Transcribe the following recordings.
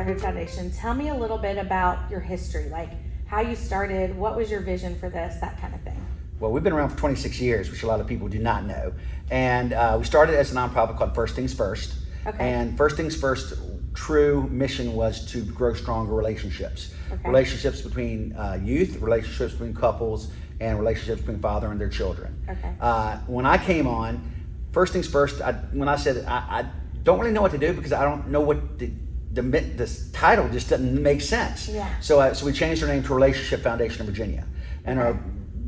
Fatherhood Foundation. Tell me a little bit about your history, like how you started, what was your vision for this, that kind of thing. Well, we've been around for 26 years, which a lot of people do not know. And we started as a nonprofit called First Things First. Okay. And First Things First true mission was to grow stronger relationships. Okay. Relationships between youth, relationships between couples, and relationships between father and their children. Okay. When I came on, First Things First, when I said I don't really know what to do because I don't know what this title just doesn't make sense. Yeah. So we changed our name to Relationship Foundation of Virginia. And our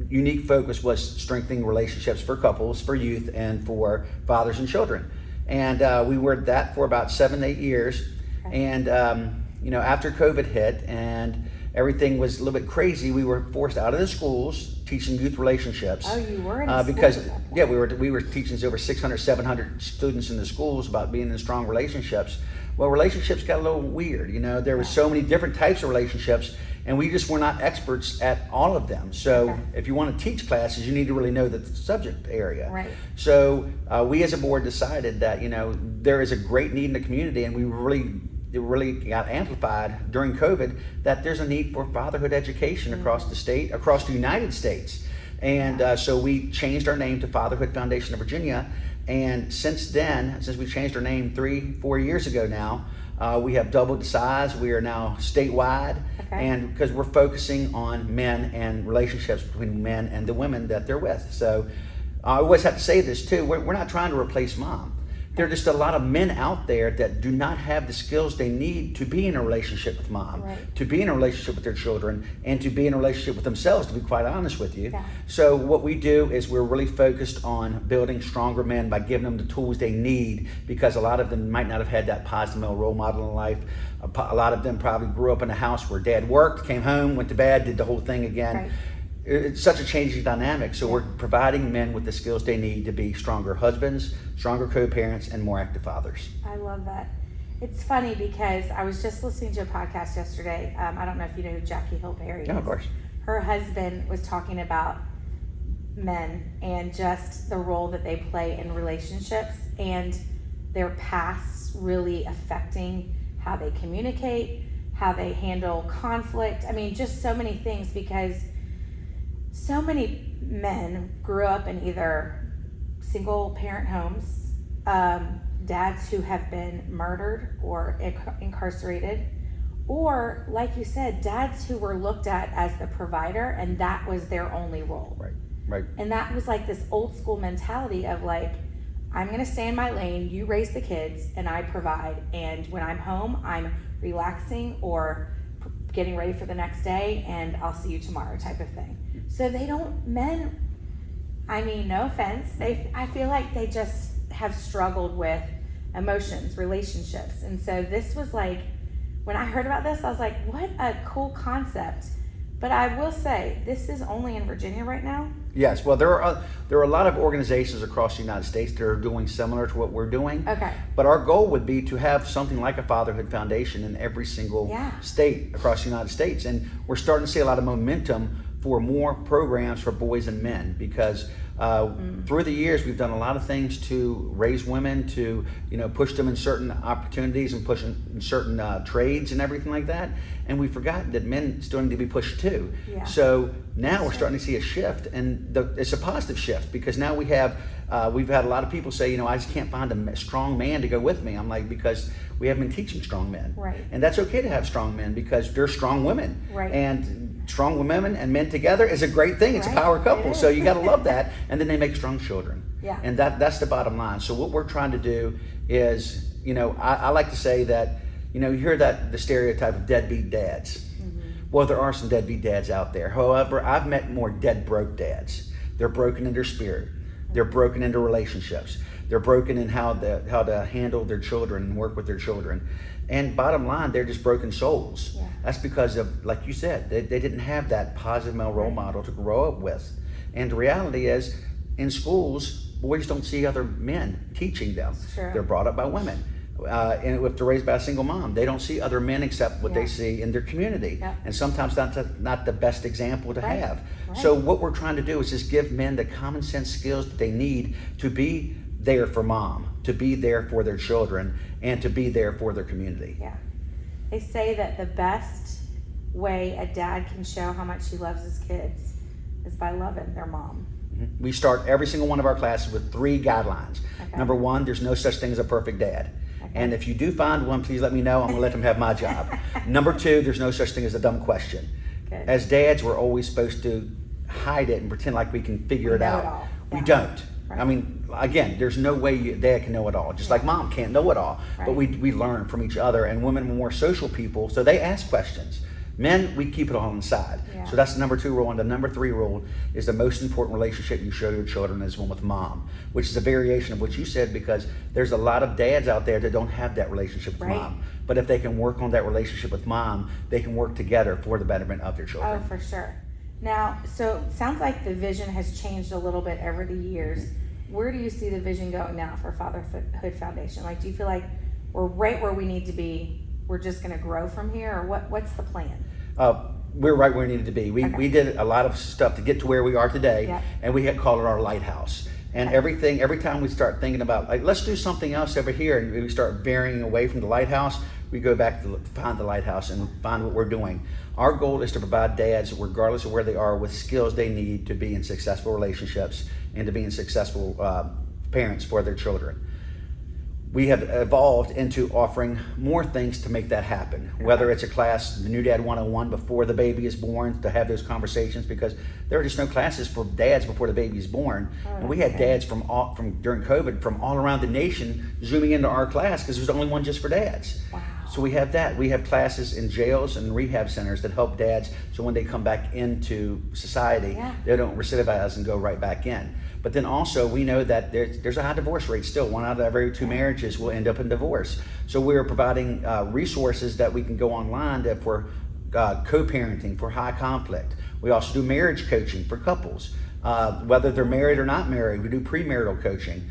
unique focus was strengthening relationships for couples, for youth, and for fathers and children. And we were that for about 7-8 years. Okay. And after COVID hit and everything was a little bit crazy, we were forced out of the schools teaching youth relationships. Oh, you were in because schools at that point. yeah, we were teaching over 600, 700 students in the schools about being in strong relationships. Well, relationships got a little weird. There were so many different types of relationships, and we just were not experts at all of them. So Okay. if you want to teach classes, you need to really know the subject area. Right. So we as a board decided that there is a great need in the community, and it really got amplified during COVID that there's a need for fatherhood education across the state, across the United States. And so we changed our name to Fatherhood Foundation of Virginia. And since then, since we changed our name 3-4 years ago now, we have doubled the size. We are now statewide. Okay. And because we're focusing on men and relationships between men and the women that they're with. So I always have to say this too, we're not trying to replace mom. There are just a lot of men out there that do not have the skills they need to be in a relationship with mom, Right. to be in a relationship with their children, and to be in a relationship with themselves, to be quite honest with you. Yeah. So what we do is we're really focused on building stronger men by giving them the tools they need, because a lot of them might not have had that positive male role model in life. A lot of them probably grew up in a house where dad worked, came home, went to bed, did the whole thing again. Right. It's such a changing dynamic. So we're providing men with the skills they need to be stronger husbands, stronger co-parents, and more active fathers. I love that. It's funny because I was just listening to a podcast yesterday. I don't know if you know who Jackie Hill Perry is. Yeah, of course. Her husband was talking about men and just the role that they play in relationships and their pasts really affecting how they communicate, how they handle conflict. I mean, just so many things, because so many men grew up in either single parent homes, dads who have been murdered or incarcerated, or like you said, dads who were looked at as the provider and that was their only role. Right. And that was like this old school mentality of like, I'm going to stay in my lane, you raise the kids, and I provide. And when I'm home, I'm relaxing or getting ready for the next day, and I'll see you tomorrow type of thing. So men, I mean, no offense, I feel like they just have struggled with emotions, relationships. And so this was like, when I heard about this, I was like, what a cool concept. But I will say, this is only in Virginia right now. Yes, well, there are a lot of organizations across the United States that are doing similar to what we're doing. Okay. But our goal would be to have something like a Fatherhood Foundation in every single state across the United States. And we're starting to see a lot of momentum for more programs for boys and men, because through the years we've done a lot of things to raise women, to push them in certain opportunities and push in certain trades and everything like that, and we've forgotten that men still need to be pushed too. Yeah. So now we're starting to see a shift, and it's a positive shift, because now we've had a lot of people say, I just can't find a strong man to go with me. I'm like, because we haven't been teaching strong men. Right. And that's okay to have strong men, because they're strong women. Right. And strong women and men together is a great thing. It's Right. a power couple. So you got to love that. Yeah. And then they make strong children. Yeah. And that's the bottom line. So what we're trying to do is, I like to say that, you hear that the stereotype of deadbeat dads. Mm-hmm. Well, there are some deadbeat dads out there. However, I've met more dead broke dads. They're broken in their spirit. They're broken into relationships. They're broken in how to handle their children and work with their children. And bottom line, they're just broken souls. Yeah. That's because of, like you said, they didn't have that positive male role model to grow up with. And the reality is, in schools, boys don't see other men teaching them. Sure. They're brought up by women. And if they're raised by a single mom, they don't see other men except what they see in their community. Yeah. And sometimes that's not the best example to Right. have. Right. So what we're trying to do is just give men the common sense skills that they need to be there for mom, to be there for their children, and to be there for their community. Yeah. They say that the best way a dad can show how much he loves his kids is by loving their mom. We start every single one of our classes with 3 guidelines. Okay. Number 1, there's no such thing as a perfect dad. Okay. And if you do find one, please let me know. I'm going to let them have my job. Number 2, there's no such thing as a dumb question. Good. As dads, we're always supposed to hide it and pretend like we can figure it know out. it all. We Yeah. don't. Right. I mean, again, there's no way dad can know it all, just like mom can't know it all. Right. But we learn from each other, and women are more social people, so they ask questions. Men, we keep it all inside. Yeah. So that's the number 2 rule. And the number 3 rule is the most important relationship you show your children is one with mom, which is a variation of what you said, because there's a lot of dads out there that don't have that relationship with Right. mom. But if they can work on that relationship with mom, they can work together for the betterment of their children. Oh, for sure. Now, so it sounds like the vision has changed a little bit over the years. Where do you see the vision going now for Fatherhood Foundation? Like, do you feel like we're right where we need to be? We're just going to grow from here, or what's the plan? We're right where we needed to be. We, Okay. we did a lot of stuff to get to where we are today, Yep. and we had called it our lighthouse. And Okay. every time we start thinking about, like, let's do something else over here, and we start varying away from the lighthouse, we go back to find the lighthouse and find what we're doing. Our goal is to provide dads, regardless of where they are, with skills they need to be in successful relationships and to be in successful parents for their children. We have evolved into offering more things to make that happen, whether it's a class, the New Dad 101, before the baby is born, to have those conversations, because there are just no classes for dads before the baby is born. And we had dads from during COVID from all around the nation zooming into our class because there's only one just for dads. Wow. So we have that. We have classes in jails and rehab centers that help dads, so when they come back into society, Yeah. they don't recidivize and go right back in. But then also we know that there's a high divorce rate still. 1 out of every 2 marriages will end up in divorce. So we're providing resources that we can go online that for co-parenting, for high conflict. We also do marriage coaching for couples, whether they're married or not married. We do premarital coaching.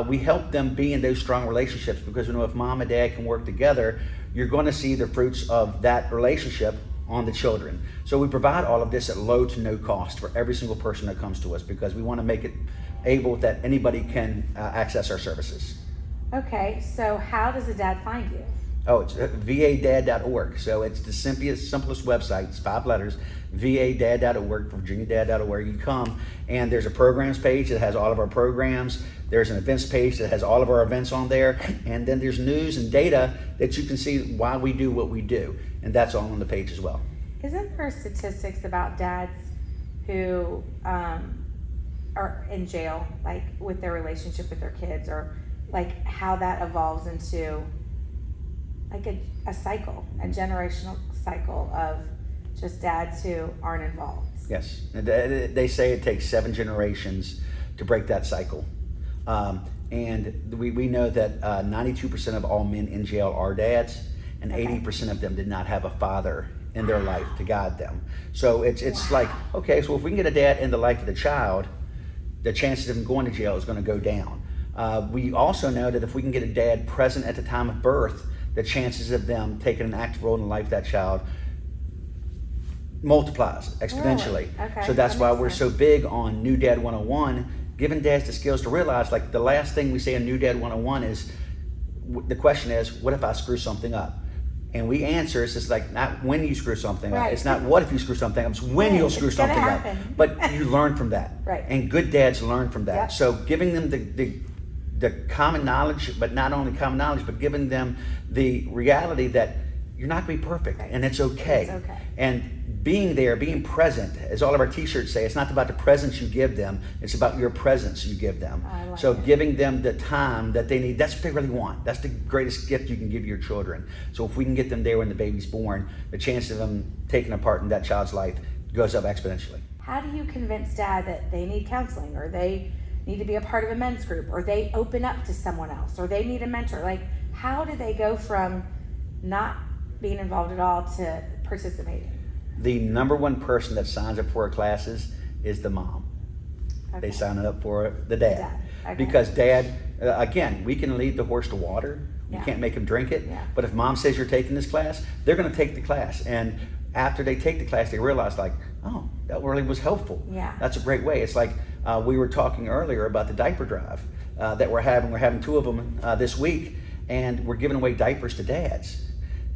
We help them be in those strong relationships, because we know if mom and dad can work together, you're going to see the fruits of that relationship on the children. So we provide all of this at low to no cost for every single person that comes to us, because we want to make it able that anybody can access our services. Okay, so how does a dad find you? Oh, it's vadad.org. So it's the simplest website. It's 5 letters, vadad.org, virginiadad.org. You come, and there's a programs page that has all of our programs. There's an events page that has all of our events on there. And then there's news and data that you can see why we do what we do. And that's all on the page as well. Isn't there statistics about dads who are in jail, like with their relationship with their kids, or like how that evolves into like a cycle, a generational cycle of just dads who aren't involved? Yes. And they say it takes 7 generations to break that cycle. And we know that 92% of all men in jail are dads, and Okay. 80% of them did not have a father in their life to guide them. So it's like, okay, so if we can get a dad in the life of the child, the chances of him going to jail is going to go down. We also know that if we can get a dad present at the time of birth, the chances of them taking an active role in the life of that child multiplies exponentially. Really? Okay, So that's that why makes we're so sense. big on New Dad 101, giving dads the skills to realize, like the last thing we say in New Dad 101 is, the question is, what if I screw something up? And we answer, it's just like, not when you screw something up. Right. It's not what if you screw something up, it's when Right, you'll screw it's gonna something up. happen. But you learn from that. Right. And good dads learn from that. Yep. So giving them the common knowledge, but not only common knowledge, but giving them the reality that you're not going to be perfect, Right. and it's okay. It's okay. And being there, being present, as all of our t-shirts say, it's not about the presence you give them, it's about your presence you give them. I like So it. giving them the time that they need, that's what they really want. That's the greatest gift you can give your children. So if we can get them there when the baby's born, the chance of them taking a part in that child's life goes up exponentially. How do you convince dad that they need counseling, or they need to be a part of a men's group, or they open up to someone else, or they need a mentor? Like, how do they go from not being involved at all to participating? The number one person that signs up for our classes is the mom. Okay. They sign up for the dad. Dad, okay. Because dad, again, we can lead the horse to water. We Yeah. can't make him drink it. Yeah. But if mom says you're taking this class, they're going to take the class. And after they take the class, they realize, like, oh, that really was helpful. Yeah. That's a great way. It's like we were talking earlier about the diaper drive that we're having. We're having 2 of them this week, and we're giving away diapers to dads.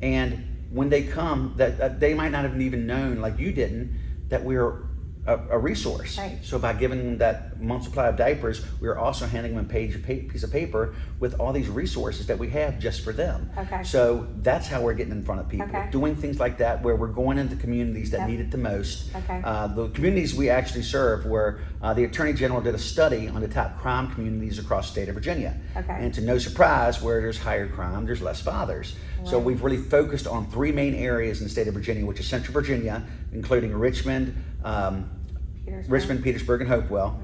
And when they come, that they might not have even known, like you didn't, that we're a resource. Right. So by giving them that month supply of diapers, we're also handing them a piece of paper with all these resources that we have just for them. Okay. So that's how we're getting in front of people, Okay. doing things like that, where we're going into communities that Yep. need it the most. Okay. The communities we actually serve, where the Attorney General did a study on the top crime communities across the state of Virginia. Okay. And to no surprise, where there's higher crime, there's less fathers. So Right. we've really focused on three main areas in the state of Virginia, which is Central Virginia, including Richmond, Petersburg, and Hopewell.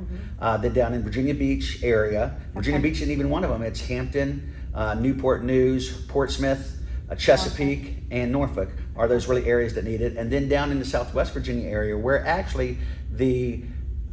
Then down in Virginia Beach area. Virginia Okay. Beach isn't even one of them. It's Hampton, Newport News, Portsmouth, Chesapeake, and Norfolk are those really areas that need it. And then down in the Southwest Virginia area, where actually the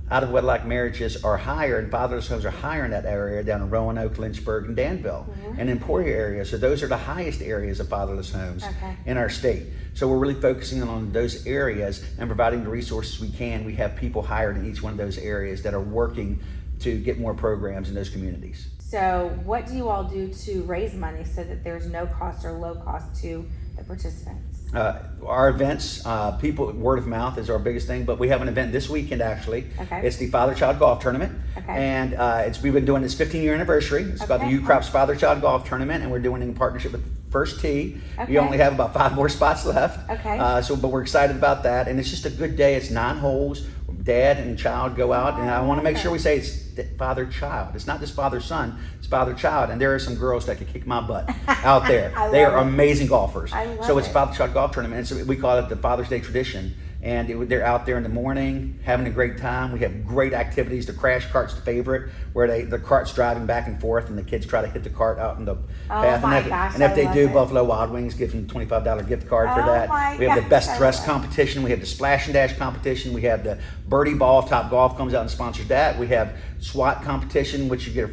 out of wedlock marriages are higher and fatherless homes are higher in that area, down in Roanoke, Lynchburg, and Danville, and Emporia area. So those are the highest areas of fatherless homes Okay. in our state. So we're really focusing on those areas and providing the resources we can. We have people hired in each one of those areas that are working to get more programs in those communities. So what do you all do to raise money so that there's no cost or low cost to the participants? Our events, people, word of mouth is our biggest thing, but we have an event this weekend actually. Okay. It's the Father-Child Golf Tournament. Okay. And we've been doing this 15-year anniversary. It's called the Okay. UCROPS Father-Child Golf Tournament, and we're doing it in partnership with First Tee. Okay. We only have about 5 more spots left. Okay. But we're excited about that, and it's just a good day. It's 9 holes. Dad and child go out, and I want to make sure we say it's father-child. It's not just father-son, it's father-child. And there are some girls that can kick my butt out there. I They love are it. amazing golfers. I love So it's it. Father-Child Golf Tournament. So we call it the Father's Day tradition. And they're out there in the morning having a great time. We have great activities. The crash cart's the favorite, where the cart's driving back and forth, and the kids try to hit the cart out in the path. my and if, gosh, and if I they love do, it. Buffalo Wild Wings gives them a $25 gift card for Oh that. my We have the gosh, best I dress love it. competition. We have the splash and dash competition. We have the birdie ball. Top Golf comes out and sponsors that. We have SWAT competition, which you get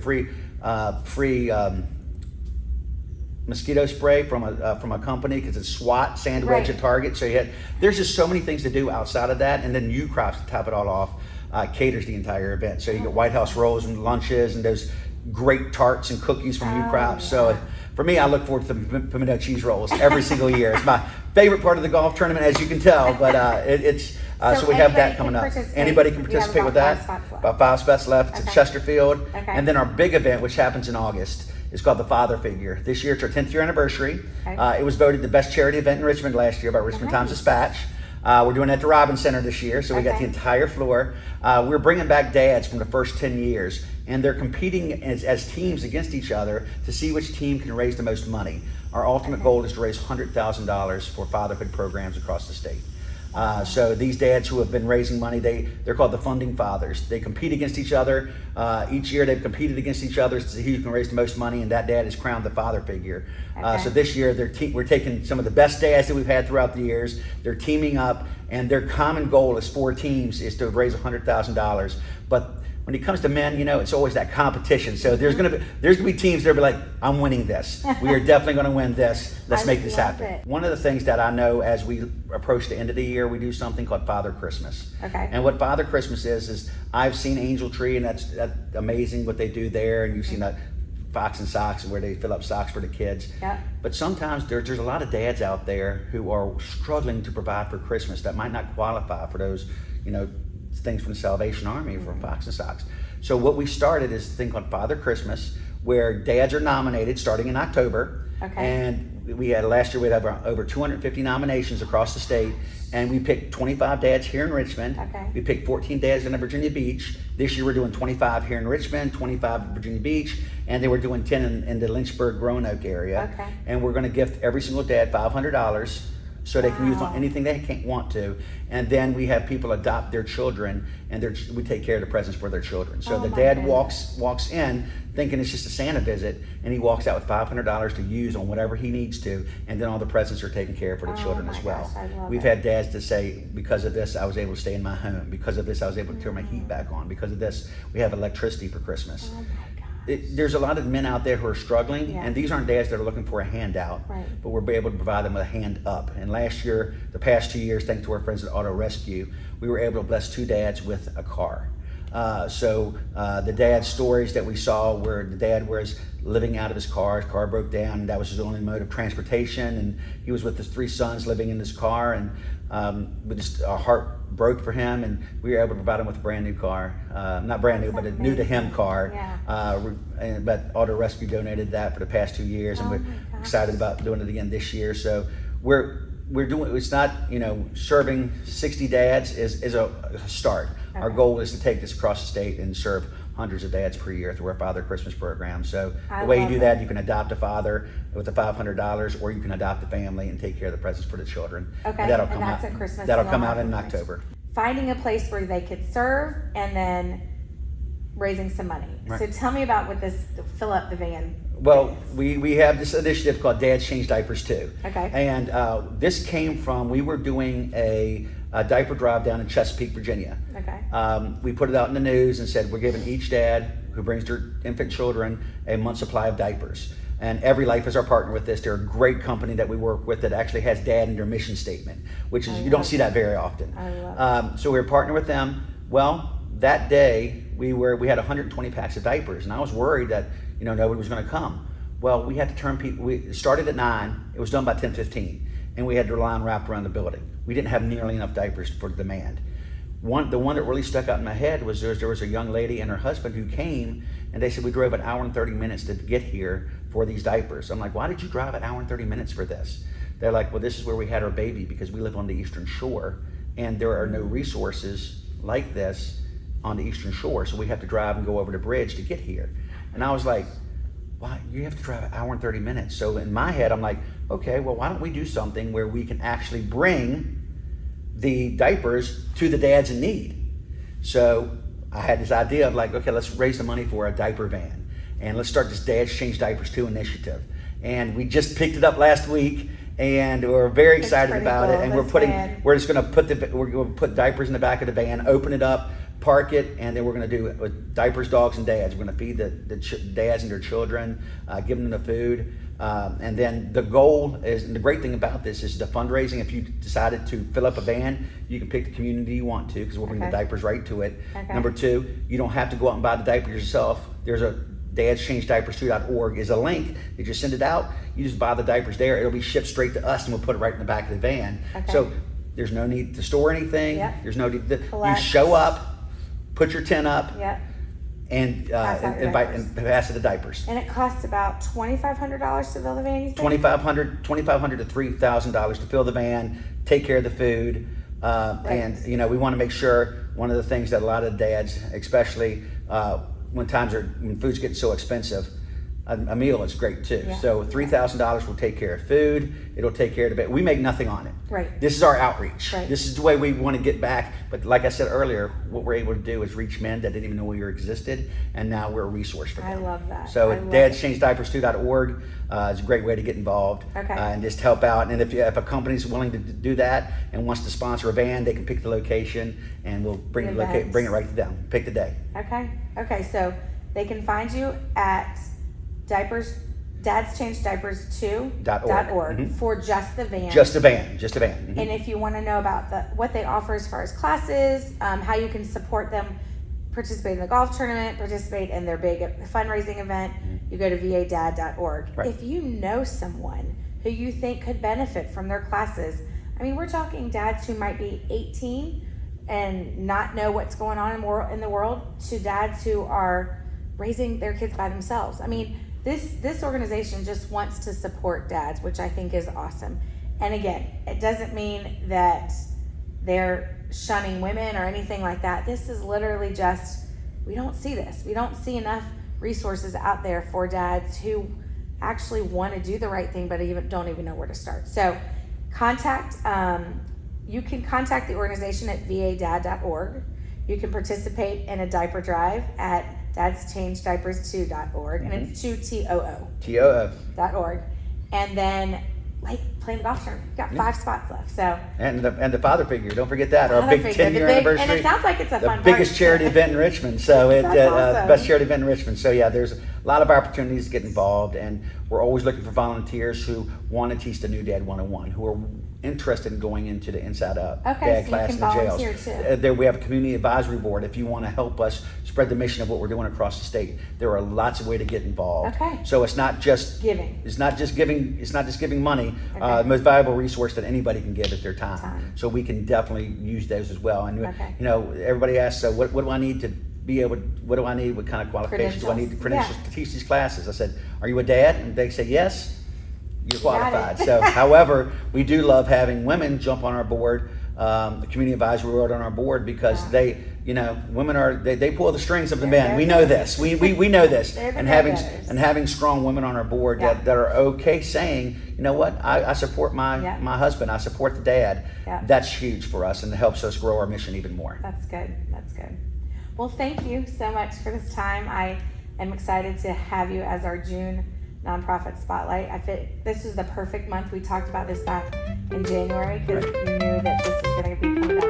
a free mosquito spray from a company because it's SWAT, sand wedge Right. at Target. So there's just so many things to do outside of that, and then UCROPS to top it all off caters the entire event. So you get White House rolls and lunches and those great tarts and cookies from UCROPS. So for me, I look forward to the pimento cheese rolls every single year. It's my favorite part of the golf tournament, as you can tell. But so we have that coming up. Anybody can participate with that. About 5 spots left. It's at Okay. Chesterfield. Okay. And then our big event, which happens in August, is called the Father Figure. This year it's our 10th year anniversary. Okay. It was voted the best charity event in Richmond last year by Richmond Times Nice. Dispatch. We're doing it at the Robbins Center this year, so we got Okay. the entire floor. We're bringing back dads from the first 10 years, and they're competing as teams against each other to see which team can raise the most money. Our ultimate goal is to raise $100,000 for fatherhood programs across the state. So these dads who have been raising money, they're called the funding fathers. They compete against each other. Each year they've competed against each other to see who can raise the most money, and that dad is crowned the father figure. Okay. So this year we're taking some of the best dads that we've had throughout the years. They're teaming up, and their common goal is 4 teams is to raise $100,000. But when it comes to men, it's always that competition. So there's gonna be teams that will be like, I'm winning this. We are definitely gonna win this. Let's I make this love happen. it. One of the things that I know as we approach the end of the year, we do something called Father Christmas. Okay. And what Father Christmas is I've seen Angel Tree, and that's amazing what they do there. And you've seen that Fox and Socks where they fill up socks for the kids. Yeah. But sometimes there's a lot of dads out there who are struggling to provide for Christmas that might not qualify for those, things from the Salvation Army or from Fox and Socks. So what we started is a thing called Father Christmas, where dads are nominated starting in October. Okay. And last year we had over 250 nominations across the state, and we picked 25 dads here in Richmond. Okay. We picked 14 dads in Virginia Beach. This year we're doing 25 here in Richmond, 25 in Virginia Beach, and then we're doing 10 in the Lynchburg, Roanoke area. Okay. And we're going to gift every single dad $500 so they can use on Wow. anything they can't want to. And then we have people adopt their children, and we take care of the presents for their children. So Oh the my dad goodness. walks in thinking it's just a Santa visit, and he walks out with $500 to use on whatever he needs to, and then all the presents are taken care of for the Oh children my as well. gosh, I love We've it. had dads to say, because of this, I was able to stay in my home. Because of this, I was able to turn my heat back on. Because of this, we have electricity for Christmas. Oh my gosh. There's a lot of men out there who are struggling, Yeah. and these aren't dads that are looking for a handout, Right. but we're able to provide them with a hand up. And the past 2 years, thanks to our friends at Auto Rescue, we were able to bless 2 dads with a car. The dad stories that we saw where the dad was living out of his car broke down, and that was his only mode of transportation, and he was with his 3 sons living in this car, and our heart broke for him, and we were able to provide him with a brand new car, not brand new, but a new to him car. Yeah. But Auto Rescue donated that for the past 2 years, and we're excited about doing it again this year. So we're doing, it's not, serving 60 dads is a start. Okay. Our goal is to take this across the state and serve hundreds of dads per year through our Father Christmas program. So the way you do that, you can adopt a father with the $500, or you can adopt a family and take care of the presents for the children. Okay, And that'll and come that's out. at Christmas. That'll and come they'll out have in Christmas. October. Finding a place where they could serve and then raising some money. Right. So tell me about what this fill up the van. Well, we have this initiative called Dads Change Diapers Too. Okay. And this came from, we were doing a diaper drive down in Chesapeake, Virginia. Okay. We put it out in the news and said we're giving each dad who brings their infant children a month's supply of diapers. And Every Life is our partner with this. They're a great company that we work with that actually has dad in their mission statement, which is, you don't see that very often. I love So we were partnering with them. Well, that day we had 120 packs of diapers, and I was worried that nobody was going to come. Well, we had to turn people. We started at 9. It was done by 10:15, and we had the line wrapped around the building. We didn't have nearly enough diapers for the demand. The one that really stuck out in my head was there was a young lady and her husband who came, and they said we drove 1 hour and 30 minutes to get here for these diapers. I'm like, why did you drive 1 hour and 30 minutes for this? They're like, well, this is where we had our baby because we live on the Eastern Shore, and there are no resources like this on the Eastern Shore, so we have to drive and go over the bridge to get here. And I was like, why? You have to drive 1 hour and 30 minutes. So in my head, I'm like, okay, well, why don't we do something where we can actually bring the diapers to the dads in need? So I had this idea of like, okay, let's raise the money for a diaper van, and let's start this Dads Change Diapers Too initiative. And we just picked it up last week, and we're very excited about it. And we're just going to put diapers in the back of the van, open it up, park it, and then we're going to do it with diapers, dogs, and dads. We're going to feed the dads and their children, give them the food. And then the goal is, and the great thing about this is the fundraising. If you decided to fill up a van, you can pick the community you want to, because we'll bring the diapers right to it. Okay. Number 2, you don't have to go out and buy the diapers yourself. There's a dadschangediapers2.org is a link. You just send it out. You just buy the diapers there. It'll be shipped straight to us, and we'll put it right in the back of the van. Okay. So there's no need to store anything. Yep. There's no need to, you Collect. show up, put your tent up, Yep. and Pass out your invite diapers. and pass it the diapers. And it costs about $2,500 to fill the van, you think? $2,500 to $3,000 to fill the van, take care of the food, and we want to make sure. One of the things that a lot of dads, especially when food's getting so expensive, a meal is great too. Yeah. So $3,000 will take care of food. It'll take care of the bed. We make nothing on it. Right. This is our outreach. Right. This is the way we want to get back. But like I said earlier, what we're able to do is reach men that didn't even know we existed, and now we're a resource for them. I love that. So I love dadschangediapers2.org is a great way to get involved. Okay. And just help out. And if a company's willing to do that and wants to sponsor a van, they can pick the location, and we'll bring it right to them. Pick the day. Okay, so they can find you at dadschangediapers2.org for just the van. Just a van. Mm-hmm. And if you want to know about what they offer as far as classes, how you can support them, participate in the golf tournament, participate in their big fundraising event, you go to vadad.org. Right. If you know someone who you think could benefit from their classes, I mean, we're talking dads who might be 18 and not know what's going on in the world, to dads who are raising their kids by themselves. I mean, this organization just wants to support dads, which I think is awesome. And again, it doesn't mean that they're shunning women or anything like that. This is literally just, we don't see this. We don't see enough resources out there for dads who actually want to do the right thing, but don't even know where to start. So you can contact the organization at vadad.org. You can participate in a diaper drive at dadschangediapers2.org, and it's 2TOO.org. And then playing the golf tournament. We've got 5 spots left. So and the father figure, don't forget that. Our Father big figure, 10-year anniversary. and it sounds like it's a fun the biggest charity event in Richmond. So That's awesome. best charity event in Richmond. So yeah, there's a lot of opportunities to get involved, and we're always looking for volunteers who want to teach the new dad 101, who are interested in going into the inside out Okay, dad so class you in can the jails. volunteer, too. There we have a community advisory board if you want to help us spread the mission of what we're doing across the state. There are lots of ways to get involved. Okay. So it's not just Giving. It's not just giving money. Okay. The most valuable resource that anybody can give is their time. Time. So we can definitely use those as well. And Okay. you know, everybody asks, so what do I need to be able? What do I need? What kind of qualifications do I need? Credentials Yeah. to teach these classes? I said, are you a dad? And they say yes. You're Got qualified. it. So, however, we do love having women jump on our board, the community advisory board on our board, because Yeah. they, you know, women are they pull the strings of the They're men. We know go-getters. this. We know this. They're the And having go-getters. strong women on our board Yeah. that are okay saying, you know what, I support my Yeah. my husband. I support the dad. Yeah. That's huge for us, and it helps us grow our mission even more. That's good. That's good. Well, thank you so much for this time. I am excited to have you as our June nonprofit spotlight. This was the perfect month. We talked about this back in January because Right. you knew that this was going to be coming down